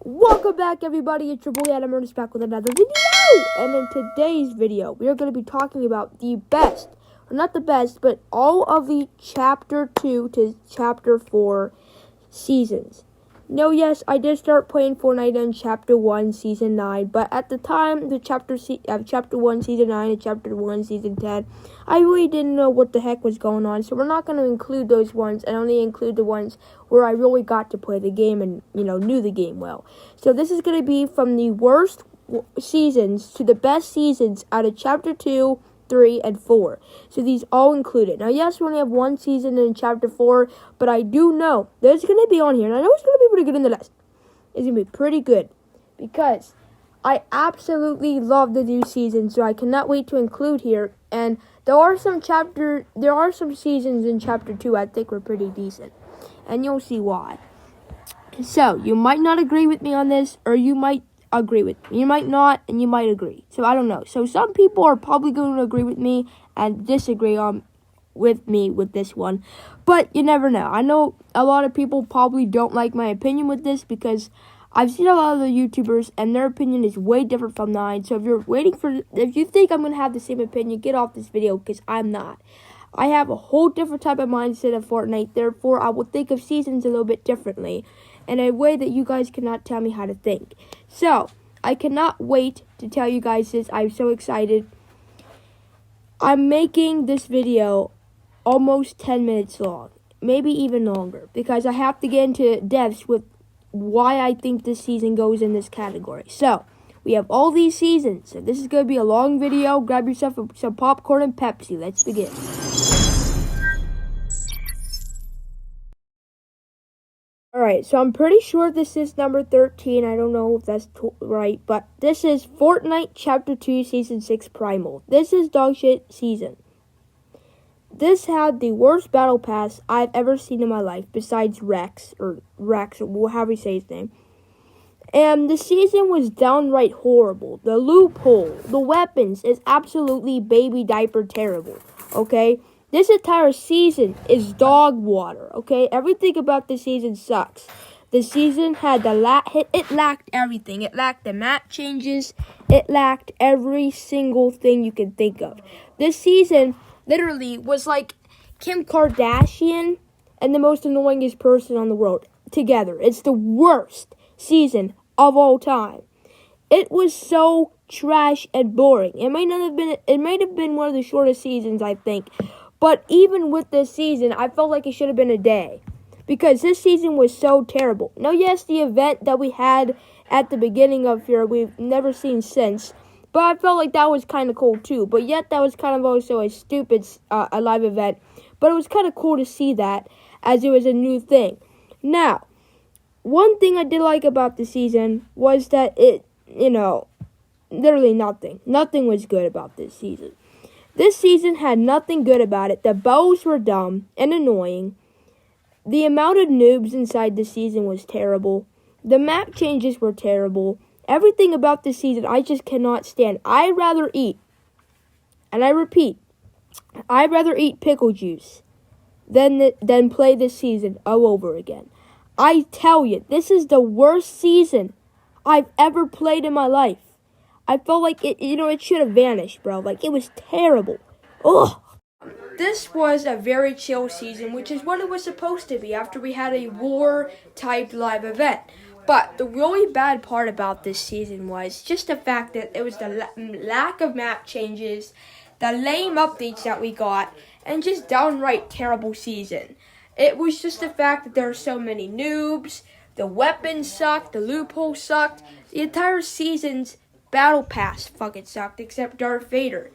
Welcome back, everybody. It's your boy Adam Ernest back with another video. And in today's video, we are going to be talking about the best, or not the best, but all of the Chapter 2 to Chapter 4 seasons. No, yes, I did start playing Fortnite in Chapter 1, Season 9, but at the time, the Chapter 1, Season 9, and Chapter 1, Season 10, I really didn't know what the heck was going on, so we're not going to include those ones, and only include the ones where I really got to play the game and, knew the game well. So this is going to be from the worst seasons to the best seasons out of Chapter 2, 3, and 4. So these all included. Now, yes, we only have one season in Chapter 4, but I do know there's going to be on here, and I know it's going to be pretty good in the list. It's going to be pretty good because I absolutely love the new season, so I cannot wait to include here. And there are some seasons in Chapter 2 I think were pretty decent, and you'll see why. So, you might not agree with me on this, or you might agree with me. You might not, and you might agree. So, I don't know. So, some people are probably going to agree with me and disagree with me with this one. But you never know. I know a lot of people probably don't like my opinion with this because I've seen a lot of the YouTubers, and their opinion is way different from mine. So, if you think I'm going to have the same opinion, get off this video because I'm not. I have a whole different type of mindset of Fortnite. Therefore, I will think of seasons a little bit differently in a way that you guys cannot tell me how to think. So, I cannot wait to tell you guys this. I'm so excited. I'm making this video almost 10 minutes long, maybe even longer, because I have to get into depths with why I think this season goes in this category. So, we have all these seasons. So, this is going to be a long video. Grab yourself some popcorn and Pepsi. Let's begin. Alright, so I'm pretty sure this is number 13. I don't know if that's right, but this is Fortnite Chapter 2 Season 6 Primal. This is dog shit season. This had the worst battle pass I've ever seen in my life, besides Rex, or however you say his name. And the season was downright horrible. The loophole, the weapons is absolutely baby diaper terrible, okay? This entire season is dog water, okay? Everything about this season sucks. The season had it lacked everything. It lacked the map changes. It lacked every single thing you can think of. This season literally was like Kim Kardashian and the most annoyingest person on the world together. It's the worst season of all time. It was so trash and boring. It might have been one of the shortest seasons, I think. But even with this season, I felt like it should have been a day. Because this season was so terrible. Now, yes, the event that we had at the beginning of here, we've never seen since. But I felt like that was kind of cool, too. But yet, that was kind of also a stupid a live event. But it was kind of cool to see that, as it was a new thing. Now, one thing I did like about the season was that it, literally nothing. Nothing was good about this season. This season had nothing good about it. The bows were dumb and annoying. The amount of noobs inside the season was terrible. The map changes were terrible. Everything about this season I just cannot stand. I'd rather eat, and I repeat, I'd rather eat pickle juice than play this season all over again. I tell you, this is the worst season I've ever played in my life. I felt like it should have vanished, bro. Like, it was terrible. Ugh. This was a very chill season, which is what it was supposed to be after we had a war-type live event. But the really bad part about this season was just the fact that it was the lack of map changes, the lame updates that we got, and just downright terrible season. It was just the fact that there were so many noobs, the weapons sucked, the loophole sucked, the entire season's battle pass fucking sucked, except Darth Vader.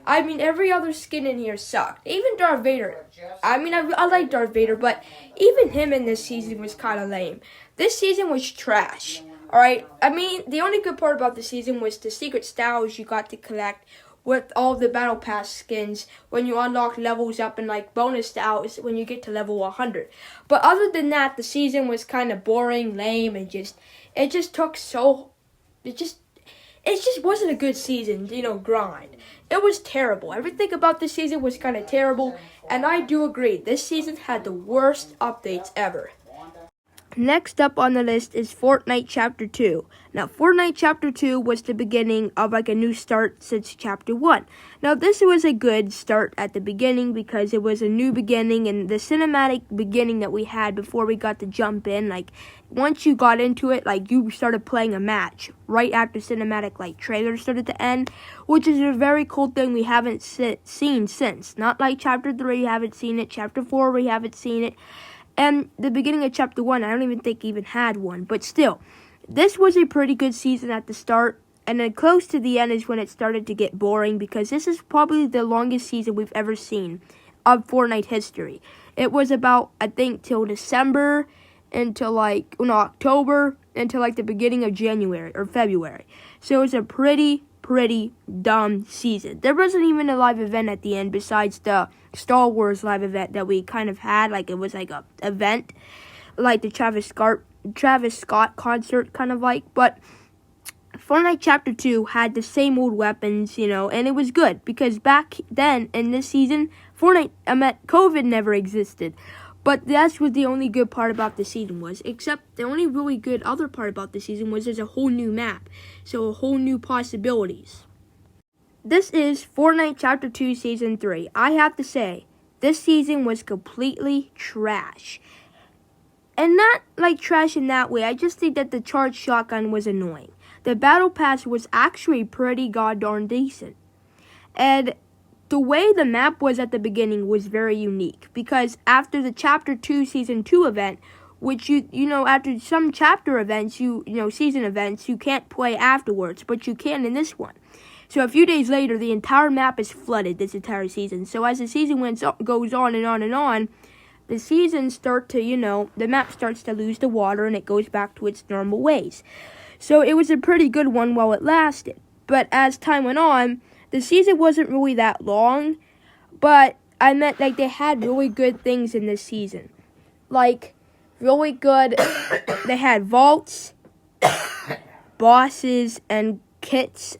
I mean, every other skin in here sucked. Even Darth Vader. I mean, I like Darth Vader, but even him in this season was kind of lame. This season was trash, alright? I mean, the only good part about the season was the secret styles you got to collect with all the battle pass skins when you unlock levels up and like bonus styles when you get to level 100. But other than that, the season was kind of boring, lame, and it just wasn't a good season, grind. It was terrible. Everything about this season was kind of terrible, and I do agree. This season had the worst updates ever. Next up on the list is Fortnite Chapter 2. Now, Fortnite Chapter 2 was the beginning of like a new start since Chapter 1. Now, this was a good start at the beginning because it was a new beginning, and the cinematic beginning that we had before we got to jump in, like, once you got into it, like, you started playing a match right after cinematic, like, trailer started to end, which is a very cool thing we haven't seen since. Not like Chapter 3, we haven't seen it. Chapter 4, we haven't seen it. And the beginning of Chapter 1, I don't even think even had one. But still, this was a pretty good season at the start. And then close to the end is when it started to get boring, because this is probably the longest season we've ever seen of Fortnite history. It was about, I think, till December, until October, until like the beginning of January or February. So it was a pretty dumb season. There wasn't even a live event at the end besides the Star Wars live event that we kind of had. Like, it was like a event, like the Travis Scott concert, kind of like. But Fortnite Chapter 2 had the same old weapons, and it was good because back then in this season, COVID never existed. But that was the only good part about the season except the only really good other part about the season was there's a whole new map. So a whole new possibilities. This is Fortnite Chapter 2 Season 3. I have to say, this season was completely trash. And not like trash in that way, I just think that the charged shotgun was annoying. The battle pass was actually pretty goddamn decent. And the way the map was at the beginning was very unique, because after the Chapter 2 Season 2 event, which after some chapter events, season events, you can't play afterwards, but you can in this one. So a few days later, the entire map is flooded this entire season. So as the season goes on and on and on, the seasons start to, the map starts to lose the water and it goes back to its normal ways. So it was a pretty good one while it lasted. But as time went on, the season wasn't really that long, but I meant like they had really good things in this season. Like, really good, they had vaults, bosses, and kits,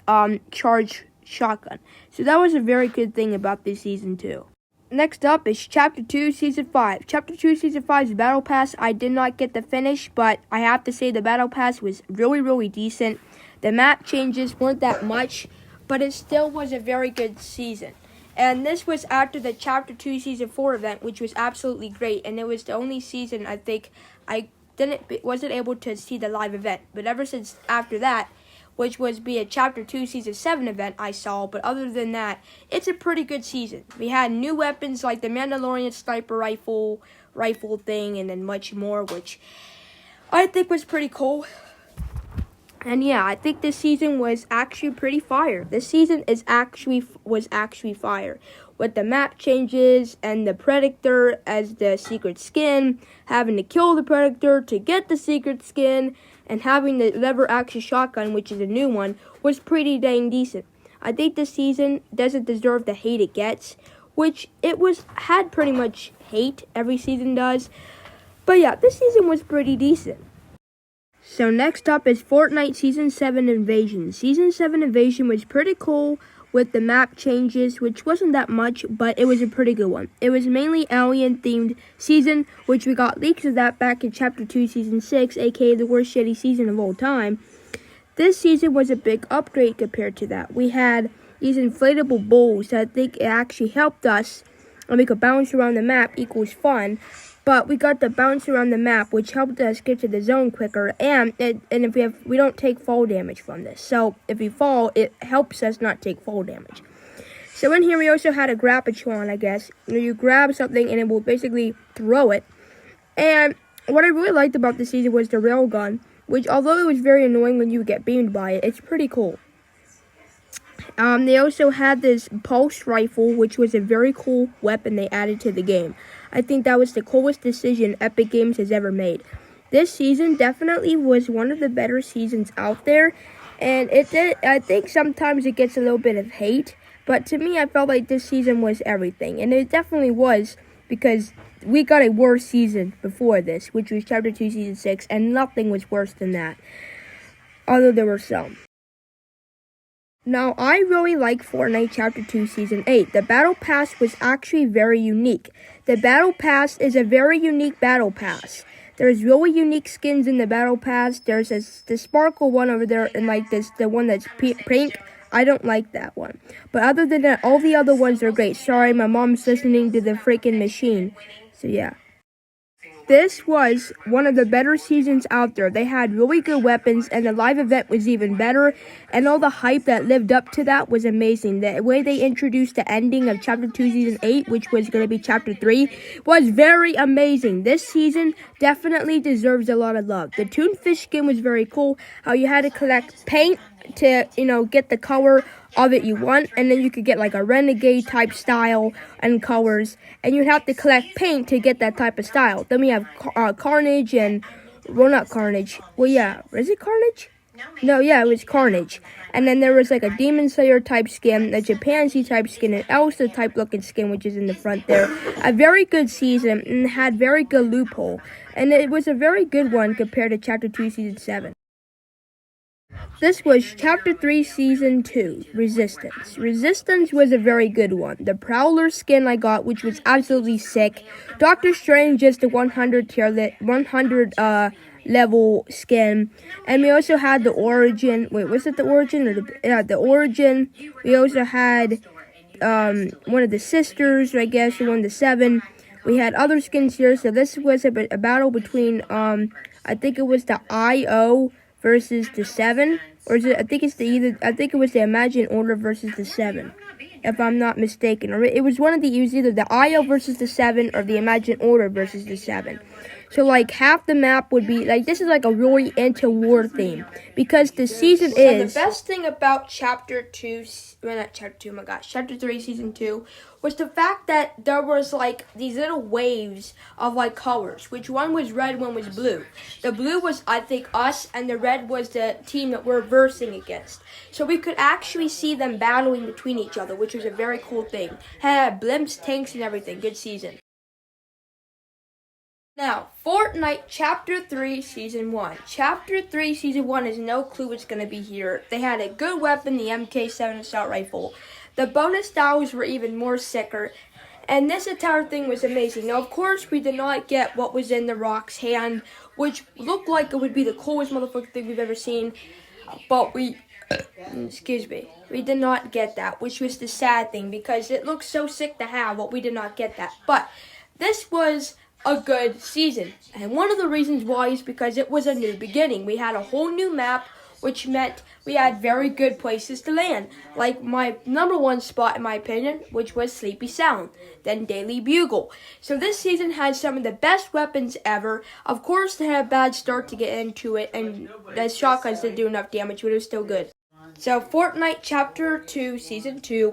charged shotgun. So that was a very good thing about this season too. Next up is Chapter 2 Season 5. Chapter 2 Season 5's Battle Pass, I did not get the finish, but I have to say the Battle Pass was really decent. The map changes weren't that much, but it still was a very good season. And this was after the Chapter 2 Season 4 event, which was absolutely great. And it was the only season I think I wasn't able to see the live event. But ever since after that, which was be a Chapter 2 Season 7 event I saw. But other than that, it's a pretty good season. We had new weapons like the Mandalorian sniper rifle thing, and then much more, which I think was pretty cool. And yeah, I think this season was actually pretty fire. This season was actually fire. With the map changes and the Predator as the secret skin, having to kill the Predator to get the secret skin, and having the lever action shotgun, which is a new one, was pretty dang decent. I think this season doesn't deserve the hate it gets, which had pretty much hate, every season does. But yeah, this season was pretty decent. So next up is Fortnite Season 7 Invasion. Season 7 Invasion was pretty cool with the map changes, which wasn't that much, but it was a pretty good one. It was mainly alien-themed season, which we got leaks of that back in Chapter 2 Season 6, aka the worst shitty season of all time. This season was a big upgrade compared to that. We had these inflatable balls that I think it actually helped us, and we could bounce around the map equals fun. But we got to bounce around the map, which helped us get to the zone quicker, and if we don't take fall damage from this. So if we fall, it helps us not take fall damage. So in here we also had a grab-a-tron, I guess. You grab something and it will basically throw it. And what I really liked about this season was the railgun, which although it was very annoying when you get beamed by it, it's pretty cool. They also had this pulse rifle, which was a very cool weapon they added to the game. I think that was the coolest decision Epic Games has ever made. This season definitely was one of the better seasons out there, and I think sometimes it gets a little bit of hate, but to me I felt like this season was everything, and it definitely was, because we got a worse season before this, which was Chapter 2 Season 6, and nothing was worse than that, although there were some. Now, I really like Fortnite Chapter 2 Season 8. The Battle Pass was actually very unique. The Battle Pass is a very unique Battle Pass. There's really unique skins in the battle pass. There's the sparkle one over there, and like this, the one that's pink. I don't like that one. But other than that, all the other ones are great. Sorry, my mom's listening to the freaking machine. So yeah. This was one of the better seasons out there. They had really good weapons, and the live event was even better, and all the hype that lived up to that was amazing. The way they introduced the ending of Chapter 2, Season 8, which was going to be Chapter 3, was very amazing. This season definitely deserves a lot of love. The Toonfish skin was very cool, how you had to collect paint to, get the color of it you want, and then you could get like a renegade type style and colors, and you'd have to collect paint to get that type of style. Then we have Carnage and, well, not Carnage. Well, yeah, is it Carnage? No, yeah, it was Carnage. And then there was like a Demon Slayer type skin, a Chimpanzee type skin, an Elsa type looking skin, which is in the front there. A very good season, and had very good loophole. And it was a very good one compared to Chapter 2, Season 7. This was Chapter 3, Season 2, Resistance. Resistance was a very good one. The Prowler skin I got, which was absolutely sick. Doctor Strange just a 100 level skin. And we also had the Origin. Wait, was it the Origin? Or the Origin. We also had one of the sisters, I guess, one of the 7. We had other skins here. So this was a battle between, I think it was the IO versus the 7, or is it? I think it was the Imagine Order versus the 7, if I'm not mistaken. Or it was one of the. It was either the IO versus the 7 or the Imagine Order versus the 7. So like half the map would be like, this is like a really anti-war theme, because the season is. So the best thing about Chapter 2, well, not Chapter 2, oh my gosh, Chapter 3, Season 2, was the fact that there was like these little waves of like colors, which one was red, one was blue. The blue was, I think, us, and the red was the team that we're versing against. So we could actually see them battling between each other, which was a very cool thing. Had blimps, tanks, and everything. Good season. Now, Fortnite Chapter 3, Season 1. Chapter 3, Season 1 is no clue what's going to be here. They had a good weapon, the MK7 assault rifle. The bonus styles were even more sicker. And this entire thing was amazing. Now, of course, we did not get what was in the Rock's hand, which looked like it would be the coolest motherfucking thing we've ever seen. But we did not get that, which was the sad thing, because it looked so sick to have, but we did not get that. But this was a good season, and one of the reasons why is because it was a new beginning. We had a whole new map, which meant we had very good places to land, like my number one spot in my opinion, which was Sleepy Sound, then Daily Bugle. So this season had some of the best weapons ever. Of course, they had a bad start to get into it, and the shotguns didn't do enough damage, but it was still good. So Fortnite Chapter 2 Season 2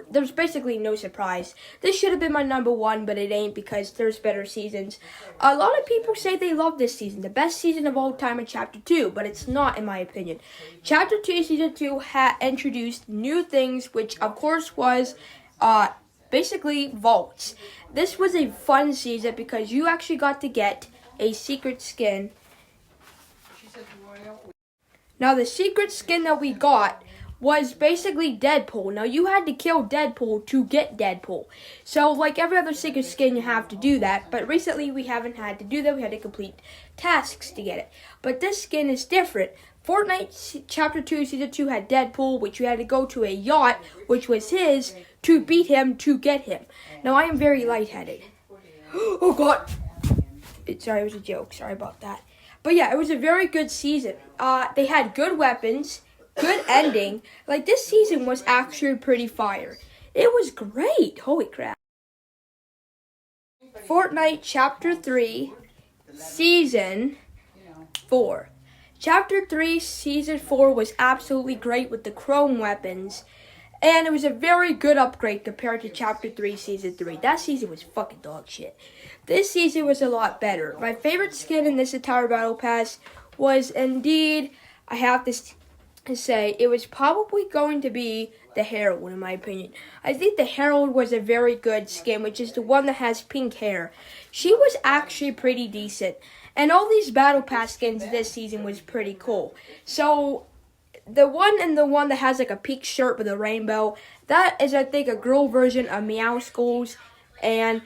there's basically no surprise. This should have been my number 1, but it ain't, because there's better seasons. A lot of people say they love this season, the best season of all time in Chapter 2, but it's not, in my opinion. Chapter 2 Season 2 had introduced new things, which of course was basically vaults. This was a fun season because you actually got to get a secret skin. Now, the secret skin that we got was basically Deadpool. Now, you had to kill Deadpool to get Deadpool. So, like every other secret skin, you have to do that. But recently, we haven't had to do that. We had to complete tasks to get it. But this skin is different. Fortnite Chapter 2, Season 2 had Deadpool, which you had to go to a yacht, which was his, to beat him, to get him. Now, I am very lightheaded. Oh, God. Sorry, it was a joke. Sorry about that. But yeah, it was a very good season. They had good weapons, good ending. Like, this season was actually pretty fire. It was great. Holy crap. Fortnite Chapter 3, Season 4. Chapter 3, Season 4 was absolutely great with the chrome weapons. And it was a very good upgrade compared to Chapter 3, Season 3. That season was fucking dog shit. This season was a lot better. My favorite skin in this entire Battle Pass was indeed, I have to say, it was probably going to be the Herald, in my opinion. I think the Herald was a very good skin, which is the one that has pink hair. She was actually pretty decent. And all these Battle Pass skins this season was pretty cool. So, the one that has like a pink shirt with a rainbow, that is, I think, a girl version of Meow Skulls. And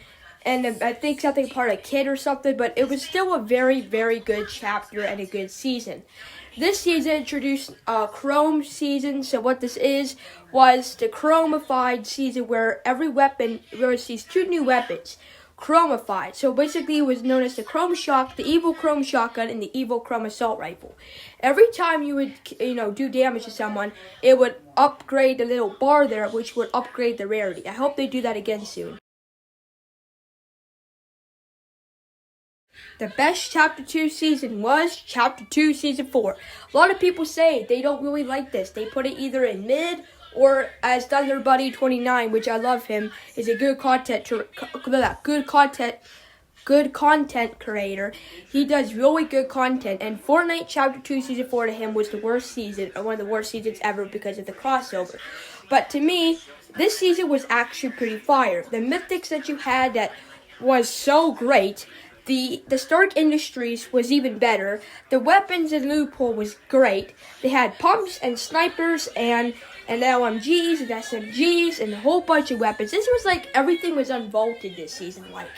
and I think something part of Kid or something, but it was still a very, very good chapter and a good season. This season introduced Chrome season, so what this was the Chromified season where every weapon receives 2 new weapons. Chromified. So basically it was known as the Chrome Shock, the Evil Chrome Shotgun, and the Evil Chrome Assault Rifle. Every time you would, do damage to someone, it would upgrade the little bar there, which would upgrade the rarity. I hope they do that again soon. The best Chapter 2 season was Chapter 2 Season 4. A lot of people say they don't really like this. They put it either in mid or as Thunder Buddy 29, which I love him, is a good content creator. He does really good content, and Fortnite Chapter 2 Season 4 to him was the worst season, or one of the worst seasons ever because of the crossover. But to me, this season was actually pretty fire. The mythics that you had that was so great. The Stark Industries was even better. The weapons and loophole was great. They had pumps and snipers and LMGs and SMGs and a whole bunch of weapons. This was like everything was unvaulted this season. Like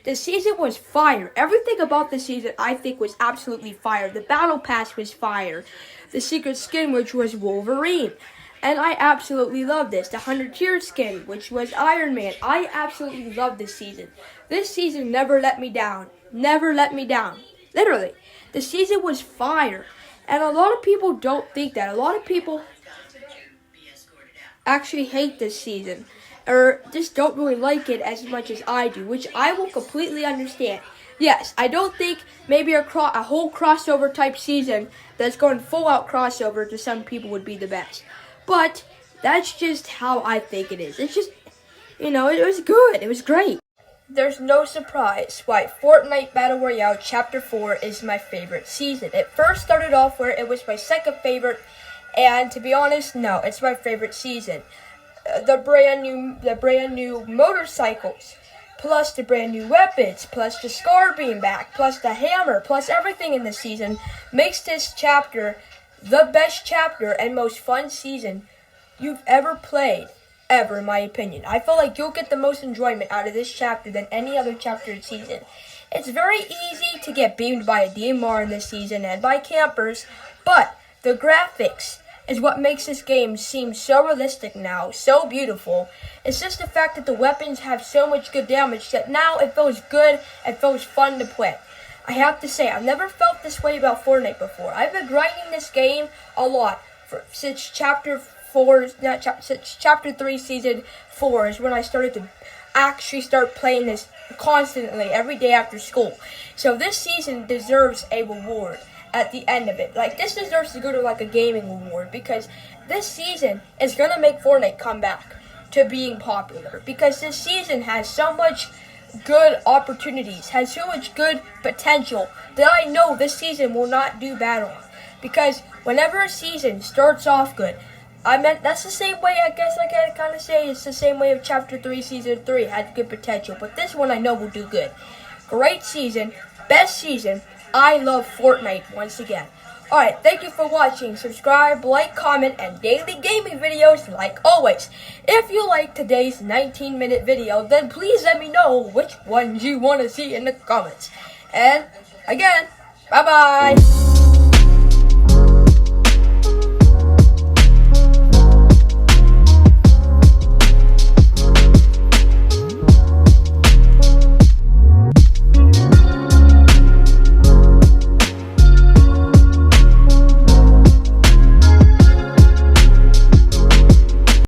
the season was fire. Everything about the season I think was absolutely fire. The battle pass was fire. The secret skin, which was Wolverine. And I absolutely love this. The 100-tier skin, which was Iron Man. I absolutely love this season. This season never let me down. Never let me down. Literally. The season was fire. And a lot of people don't think that. A lot of people actually hate this season. Or just don't really like it as much as I do. Which I will completely understand. Yes, I don't think maybe a whole crossover type season that's going full out crossover to some people would be the best. But that's just how I think it is. It's just, it was good. It was great. There's no surprise why Fortnite Battle Royale Chapter 4 is my favorite season. It first started off where it was my second favorite, and to be honest, no, it's my favorite season. The brand new motorcycles, plus the brand new weapons, plus the Scar being back, plus the hammer, plus everything in this season makes this chapter the best chapter and most fun season you've ever played, ever, in my opinion. I feel like you'll get the most enjoyment out of this chapter than any other chapter in season. It's very easy to get beamed by a DMR in this season and by campers, but the graphics is what makes this game seem so realistic now, so beautiful. It's just the fact that the weapons have so much good damage that now it feels good and feels fun to play. I have to say, I've never felt this way about Fortnite before. I've been grinding this game a lot since Chapter 3 Season 4 is when I started to actually start playing this constantly every day after school. So this season deserves a reward at the end of it. Like, this deserves to go to like a gaming reward because this season is going to make Fortnite come back to being popular because this season has so much good opportunities, has so much good potential that I know this season will not do bad on. Because whenever a season starts off good, that's the same way, I guess I can kind of say it's the same way of Chapter 3 Season 3 had good potential, but this one I know will do good. Great season, best season. I love Fortnite once again. Alright, thank you for watching. Subscribe, like, comment, and daily gaming videos like always. If you like today's 19-minute video, then please let me know which ones you want to see in the comments. And, again, bye-bye.